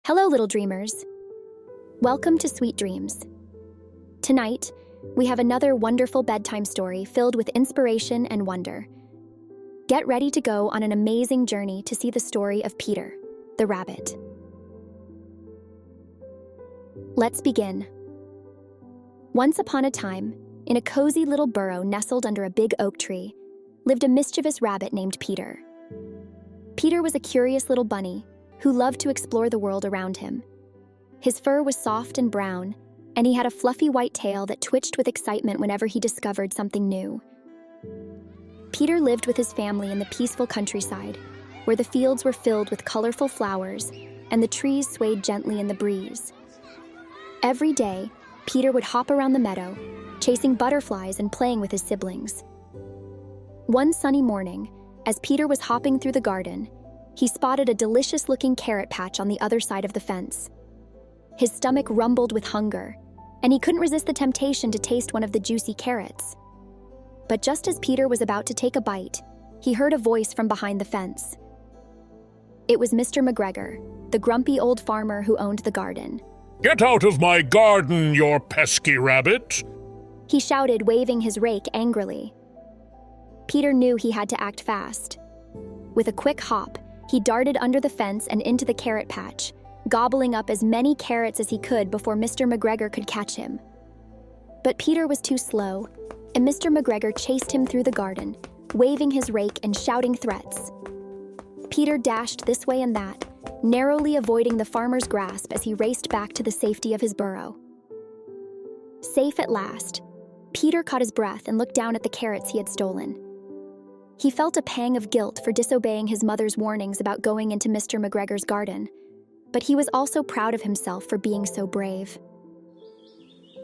Hello, little dreamers. Welcome to Sweet Dreams. Tonight, we have another wonderful bedtime story filled with inspiration and wonder. Get ready to go on an amazing journey to see the story of Peter, the rabbit. Let's begin. Once upon a time, in a cozy little burrow nestled under a big oak tree, lived a mischievous rabbit named Peter. Peter was a curious little bunny who loved to explore the world around him. His fur was soft and brown, and he had a fluffy white tail that twitched with excitement whenever he discovered something new. Peter lived with his family in the peaceful countryside, where the fields were filled with colorful flowers and the trees swayed gently in the breeze. Every day, Peter would hop around the meadow, chasing butterflies and playing with his siblings. One sunny morning, as Peter was hopping through the garden, he spotted a delicious-looking carrot patch on the other side of the fence. His stomach rumbled with hunger, and he couldn't resist the temptation to taste one of the juicy carrots. But just as Peter was about to take a bite, he heard a voice from behind the fence. It was Mr. McGregor, the grumpy old farmer who owned the garden. "Get out of my garden, you pesky rabbit!" He shouted, waving his rake angrily. Peter knew he had to act fast. With a quick hop, he darted under the fence and into the carrot patch, gobbling up as many carrots as he could before Mr. McGregor could catch him. But Peter was too slow, and Mr. McGregor chased him through the garden, waving his rake and shouting threats. Peter dashed this way and that, narrowly avoiding the farmer's grasp as he raced back to the safety of his burrow. Safe at last, Peter caught his breath and looked down at the carrots he had stolen. He felt a pang of guilt for disobeying his mother's warnings about going into Mr. McGregor's garden, but he was also proud of himself for being so brave.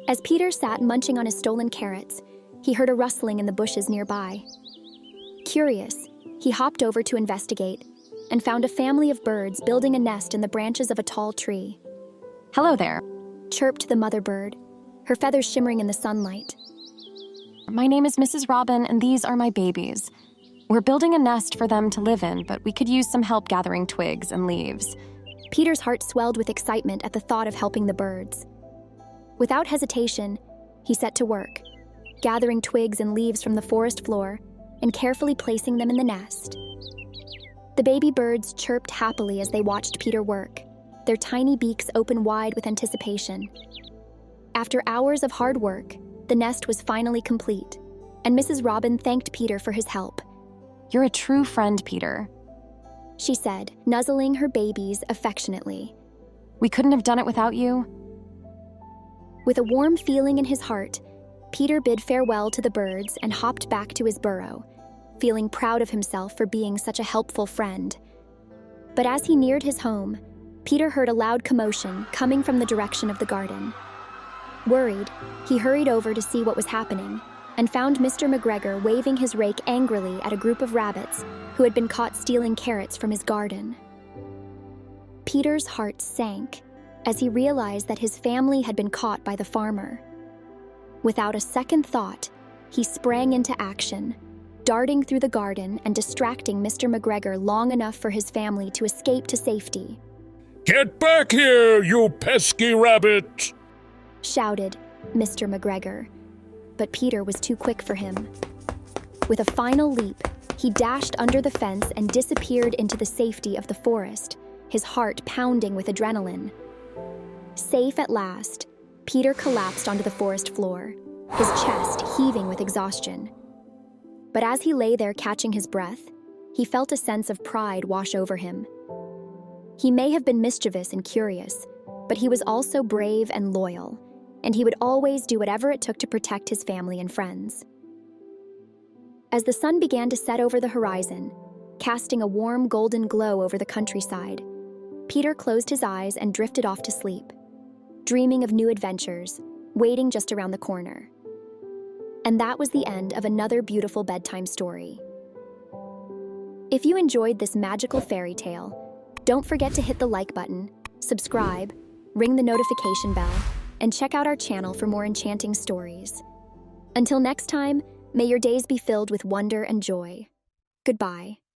As Peter sat munching on his stolen carrots, he heard a rustling in the bushes nearby. Curious, he hopped over to investigate and found a family of birds building a nest in the branches of a tall tree. "Hello there. Chirped the mother bird, her feathers shimmering in the sunlight. My name is Mrs. Robin, and these are my babies. We're building a nest for them to live in, but we could use some help gathering twigs and leaves." Peter's heart swelled with excitement at the thought of helping the birds. Without hesitation, he set to work, gathering twigs and leaves from the forest floor and carefully placing them in the nest. The baby birds chirped happily as they watched Peter work, their tiny beaks open wide with anticipation. After hours of hard work, the nest was finally complete, and Mrs. Robin thanked Peter for his help. "You're a true friend, Peter," she said, nuzzling her babies affectionately. "We couldn't have done it without you." With a warm feeling in his heart, Peter bid farewell to the birds and hopped back to his burrow, feeling proud of himself for being such a helpful friend. But as he neared his home, Peter heard a loud commotion coming from the direction of the garden. Worried, he hurried over to see what was happening and found Mr. McGregor waving his rake angrily at a group of rabbits who had been caught stealing carrots from his garden. Peter's heart sank as he realized that his family had been caught by the farmer. Without a second thought, he sprang into action, darting through the garden and distracting Mr. McGregor long enough for his family to escape to safety. "Get back here, you pesky rabbit!" shouted Mr. McGregor, but Peter was too quick for him. With a final leap, he dashed under the fence and disappeared into the safety of the forest, his heart pounding with adrenaline. Safe at last, Peter collapsed onto the forest floor, his chest heaving with exhaustion. But as he lay there catching his breath, he felt a sense of pride wash over him. He may have been mischievous and curious, but he was also brave and loyal, and he would always do whatever it took to protect his family and friends. As the sun began to set over the horizon, casting a warm golden glow over the countryside, Peter closed his eyes and drifted off to sleep, dreaming of new adventures, waiting just around the corner. And that was the end of another beautiful bedtime story. If you enjoyed this magical fairy tale, don't forget to hit the like button, subscribe, ring the notification bell, and check out our channel for more enchanting stories. Until next time, may your days be filled with wonder and joy. Goodbye.